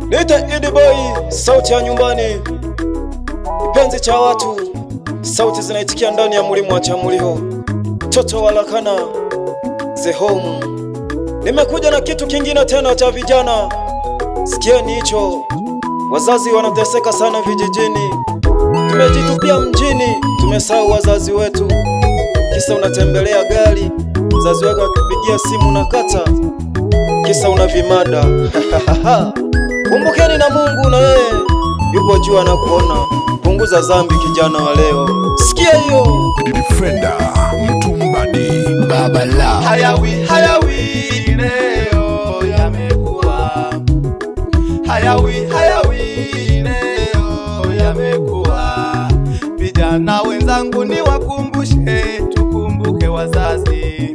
Nite Idi Boy, sauti ya nyumbani, kipenzi cha watu, sauti zinaitikia ndani ya mlimo wa Chamuriho, toto walakana the home. Nimekuja na kitu kingine tena cha vijana, sikieni hicho. Wazazi wanateseka sana vijijini, tumejitupia mjini, tumesahau wazazi wetu. Kisa unatembelea gari, mzazi wako akipigia simu na kata, kisa una vimada. Kumbukeni na Mungu, na yeye yupo juu anakuona. Punguza dhambi kijana wa leo, sikia hiyo. Defender Mtumbadi Baba la hayawi leo yamekuwa, hayawi leo yamekuwa. Vijana wenzangu niwakumbushe, tukumbuke wazazi.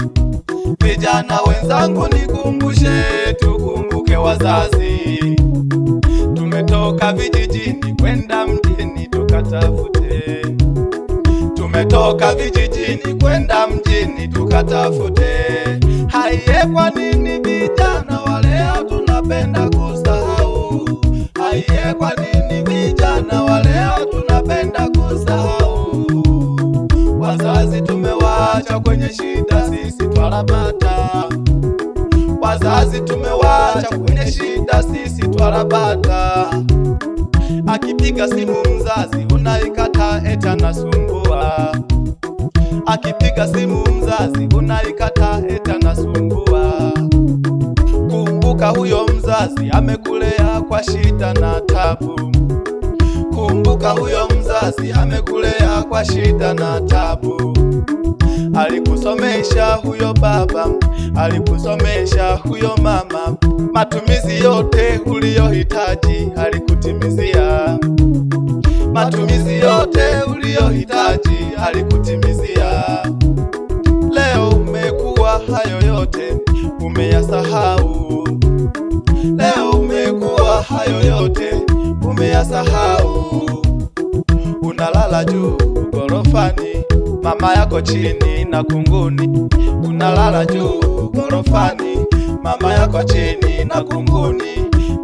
Vijana wenzangu nikumbushe, tukumbuke wazazi. Tumetoka vijijini kwenda mjini tukatafute, tumetoka vijijini kwenda mjini tukatafute. Haiye, kwa nini vijana wa leo tunapenda kusahau? Haiye, kwa nini vijana wa leo tunapenda kusahau? Wazazi tumewaacha kwenye shida, sisi twalapata. Wazazi tumewaacha kwenye shida, sisi twalapata. Akipiga simu mzazi unaikata, eti anasumbua. Akipiga simu mzazi unaikata, eti anasumbua. Kumbuka huyo mzazi amekulea kwa shida na tabu. Kumbuka huyo mzazi amekulea kwa shida na tabu. Alikusomesha huyo baba, alikusomesha huyo mama. Matumizi yote uliyohitaji alikutimizia. Matumizi yote uliyohitaji alikutimizia. Leo umekuwa hayo yote umeyasahau. Leo umekuwa hayo yote umeyasahau. Unalala juu gorofani, mama yako chini na kunguni. Unalala juu gorofani, mama yako chini na kunguni.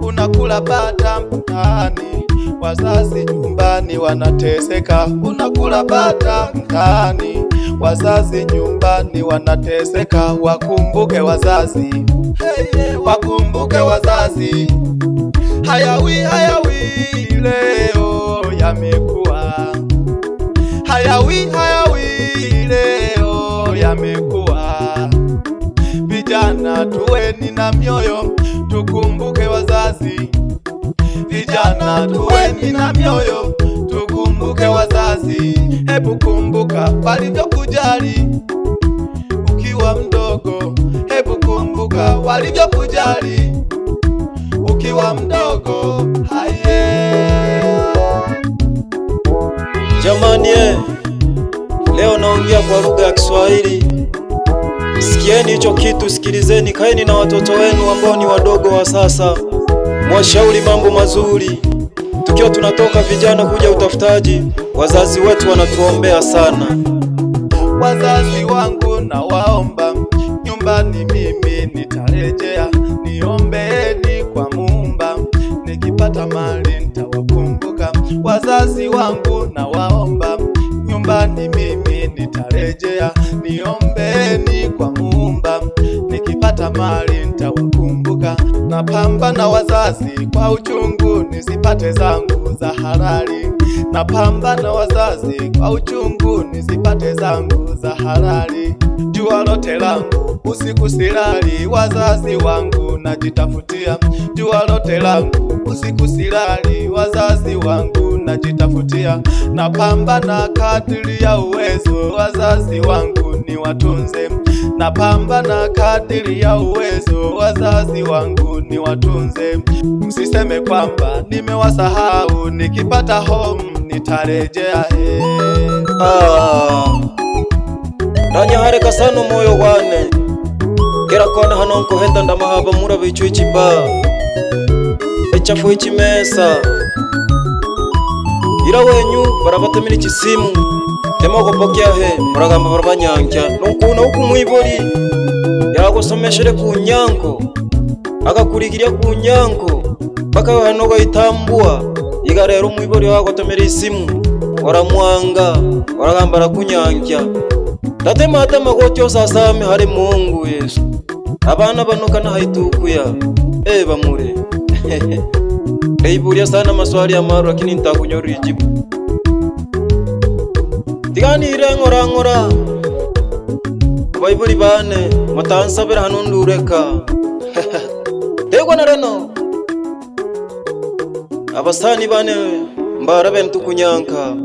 Unakula bata mtaani, wazazi nyumbani wanateseka. Unakula bata mtaani, wazazi nyumbani wanateseka. Wakumbuke wazazi, wakumbuke wazazi. Hayawi leo yamekuwa, hayawi leo yamekuwa. Vijana tuweni na mioyo, tukumbuke wazazi. Vijana tuweni na mioyo, tukumbuke wazazi. Hebu kumbuka walivyokujali ukiwa mdogo. Hebu kumbuka walivyokujali ukiwa mdogo. Haye Jamani, leo naongea kwa lugha ya Kiswahili. Sikieni hicho kitu, sikilizeni. Kaeni na watoto wenu ambao ni wadogo wa sasa, mwashauri mambo mazuri. Tukiwa tunatoka vijana kuja utafutaji, wazazi wetu wanatuombea sana. Wazazi wangu na waomba, nyumbani mimi nitarejea. Niombeeni kwa Muumba, nikipata mali nitawakumbuka. Wazazi wangu na waomba, nyumbani mimi nitarejea. Niombeeni kwa Muumba, nikipata mali nitawakumbuka. Napambana wazazi kwa uchungu, nisipate zangu za halali. Napambana wazazi kwa uchungu, nisipate zangu za halali. Jua lote langu usiku silali, wazazi wangu najitafutia. Jua lote langu usiku silali, wazazi wangu najitafutia. Napambana kadiri ya uwezo, wazazi wangu ni watunze. Napambana kadiri ya uwezo, wazazi wangu ni watunze. Msiseme kwamba nimewasahau, nikipata home nitarejea. Nanyahareka sana moyo wane, kera kona hanonko henda ndamahaba mura bichu ichiba echafu ichimesa. Ira wenyu barabatamira ikisimu tema gopokya he muragamba barabanyankya nukuna uku mwibori yagosomeshere ku nyanko akakulikilia kunyanko paka wanoga itambua iga rero mwibori wako tomera isimu waramwanga waragambara kunyankya ndatematema gotyo sasame hari Mungu Yesu abana banuka na haitukuya bamure Reiburia sana maswali ya maru lakini nitakunyorira ijibu tiganire ngora Baibuli bane matansabira hanundureka Tego na reno abasani bane mbara bentu kunyanka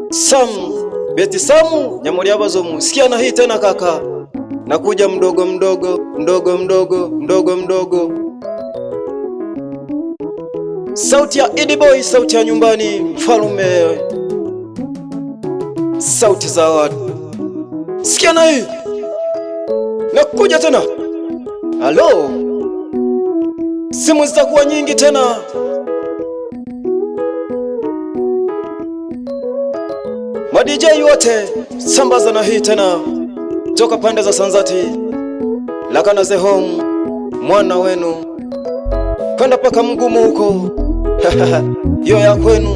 Samu beti Samu nyamuri abazomu sikia na hii tena kaka nakuja mdogo Sauti ya Idi Boy, sauti ya nyumbani, mfalume, sauti za watu. Sikia na hii nakuja tena. Halo, simu zitakuwa nyingi tena. Ma DJ wote sambaza na hii tena, toka pande za Sanzati, Lakana ze home, mwana wenu kwenda paka Mgumu huko yo ya kwenu.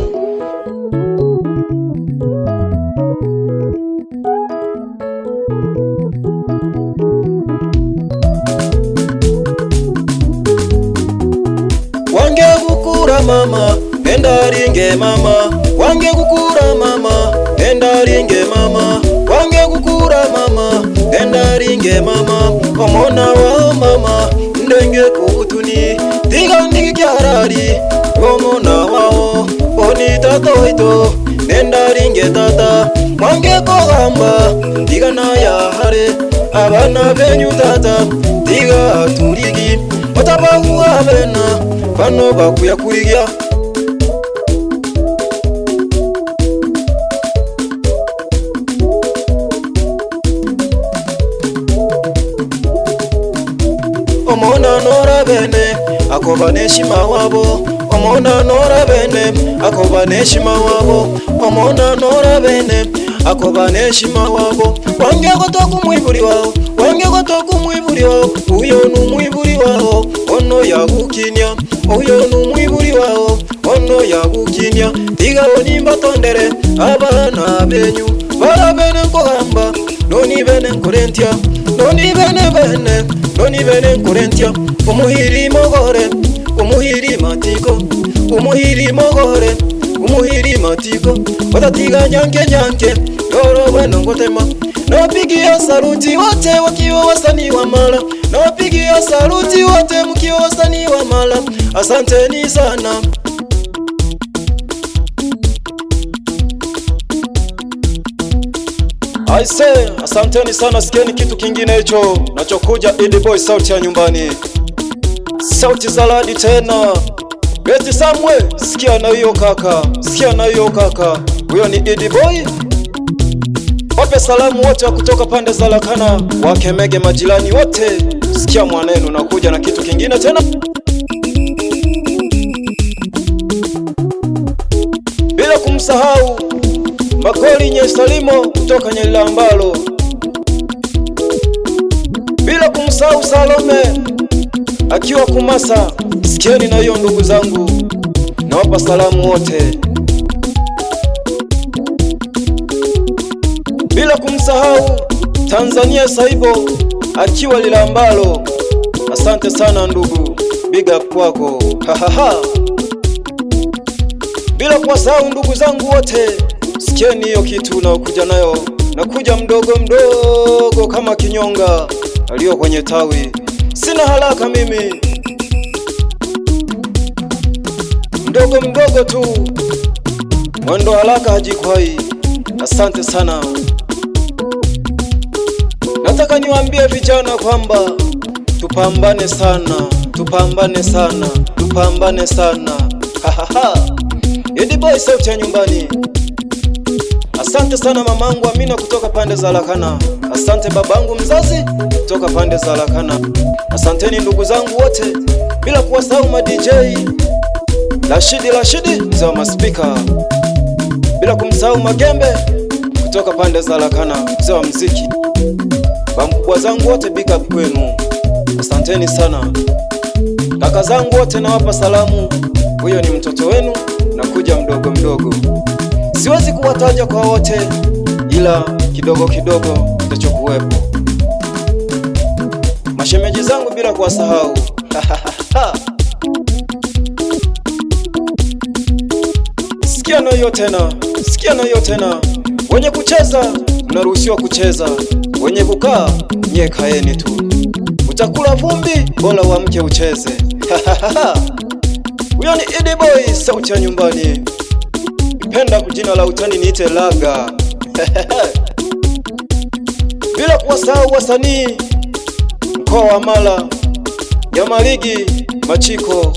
Wange gukura mama nenda ringe mama, wange gukura mama nenda ringe mama, wange gukura mama nenda ringe mama, omona wa mama ndenge kubutuni tigandiki kyarari omona wao oni tata waito nenda ringe tata, wange kogamba tigana ya hare abana benyu tata tiga turigi otabagu abena bano bakuya kurigia omona nora bene akoba neshima wabo, omona nora bene akoba neshima wabo, omona nora bene akoba neshima wabo, wange gotoku mwiburi wao, wange gotoku mwiburi wao, uyo numwiburi wao ono yagukinya, uyo numwiburi wao ono yagukinya, tiga onimba tondere abana benyu barabene kohamba noni bene korentia, noni bene korentia, umuhiri mogore umuhiri matiko, umuhiri mogore umuhiri matiko, watatiga nyanke doro beno ngotema, nawapigia saluti wote wakiwa wasanii wa mala, nawapigia saluti wote mkiwa wasanii wa mala, asanteni sana. Aise, asanteni sana. Sikieni kitu kingine hicho nachokuja. Idi Boy, sauti ya nyumbani, sauti za ladi tena. Beti Samwe, sikia na hiyo kaka, sikia na hiyo kaka. Huyo ni Idi Boy. Wape salamu wote wa kutoka pande za Lakana, wakemege majirani wote. Sikia mwanenu, nakuja na kitu kingine tena. Bila kumsahau Makoli nye Salimo kutoka Nyelambalo, bila kumsahau Salome akiwa Kumasa. Sikieni na hiyo ndugu zangu, nawapa salamu wote, bila kumsahau Tanzania Saibo akiwa Lilambalo. Asante sana ndugu, big up kwako. Bila kuwasahau ndugu zangu wote, sikieni hiyo kitu na kuja nayo, nakuja mdogo kama kinyonga aliyo kwenye tawi. Sina haraka mimi, mdogo tu, mwendo haraka hajikwai. Asante sana. Nataka niwaambie vijana kwamba tupambane sana. Idi Boy, sauti ya nyumbani. Asante sana mamangu Amina kutoka pande za Lakana. Asante babangu mzazi kutoka pande za Lakana. Asanteni ndugu zangu wote, bila kuwasahau ma DJ Rashidi mzee wa maspika, bila kumsahau Magembe kutoka pande za Lakana, mzee wa muziki. Bamkubwa zangu wote, big up kwenu. Asanteni sana. Kaka zangu wote nawapa salamu. Huyo ni mtoto wenu nakuja mdogo mdogo. Siwezi kuwataja kwa wote, ila kidogo kidogo kitachokuwepo. Mashemeji zangu bila kuwasahau. Sikia na hiyo tena, sikia na hiyo tena. Wenye kucheza mnaruhusiwa kucheza, wenye kukaa nyie kaeni tu. Utakula vumbi, bora uamke ucheze. Huyo ni Idi Boy, sauti ya nyumbani. Nipenda jina la utani niite Laga. Bila kuwasahau wasanii mkoa wa Mara, Nyamarigi, Machiko,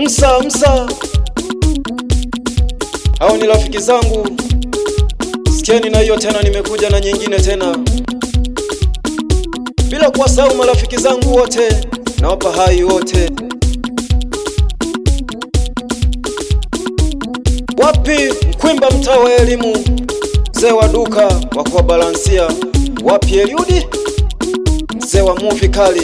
Msa. Hao ni rafiki zangu. Sikieni na hiyo tena, nimekuja na nyingine tena. Bila kuwasahau marafiki zangu wote, nawapa hai wote. Wapi Mkwimba, mtaa wa elimu, mzee wa duka wa kuwabalansia. Wapi Eliudi, mzee wa movie kali.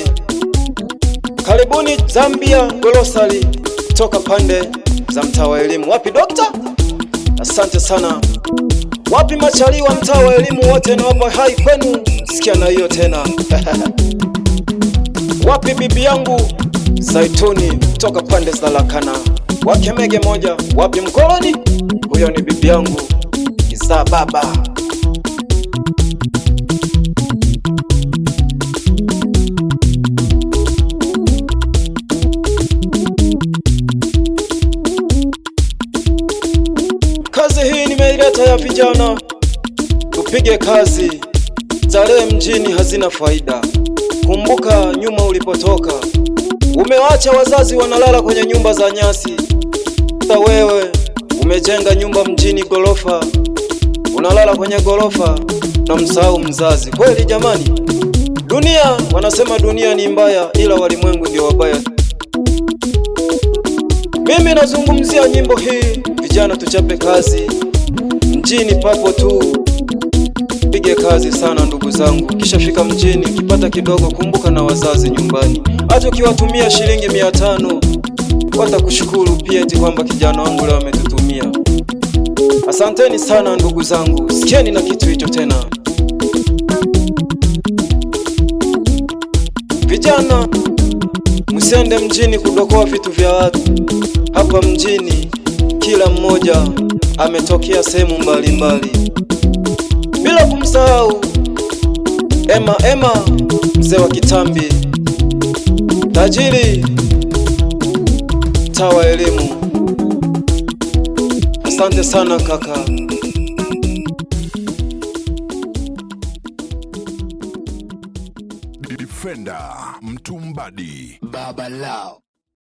Karibuni Zambia Golosali, toka pande za mtaa wa elimu. Wapi Dokta, asante sana. Wapi machali wa mtaa wa elimu wote, nawapa hai kwenu. Sikia na hiyo tena. Wapi bibi yangu Zaituni, toka pande za Lakana. Wakemege moja. Wapi Mkoloni, huyo ni bibi yangu Isa baba. Kazi hii nimeileta ya vijana, tupige kazi. Starehe mjini hazina faida. Kumbuka nyuma ulipotoka. Umewacha wazazi wanalala kwenye nyumba za nyasi. Sasa wewe umejenga nyumba mjini gorofa, unalala kwenye gorofa na msahau mzazi. Kweli jamani, dunia wanasema dunia ni mbaya, ila walimwengu ndio wabaya. Mimi nazungumzia nyimbo hii, vijana tuchape kazi. Mjini papo tu, pige kazi sana ndugu zangu. Kisha fika mjini, ukipata kidogo kumbuka na wazazi nyumbani. Hata ukiwatumia shilingi 500 watakushukuru pia, eti kwamba kijana wangu leo ametutumia. Asanteni sana ndugu zangu, sikieni na kitu hicho tena. Vijana msiende mjini kudokoa vitu vya watu. Hapa mjini kila mmoja ametokea sehemu mbalimbali. Bila kumsahau Ema mzee wa kitambi, tajiri tawa elimu. Asante sana kaka. Defender Mtumbadi, Baba Lao.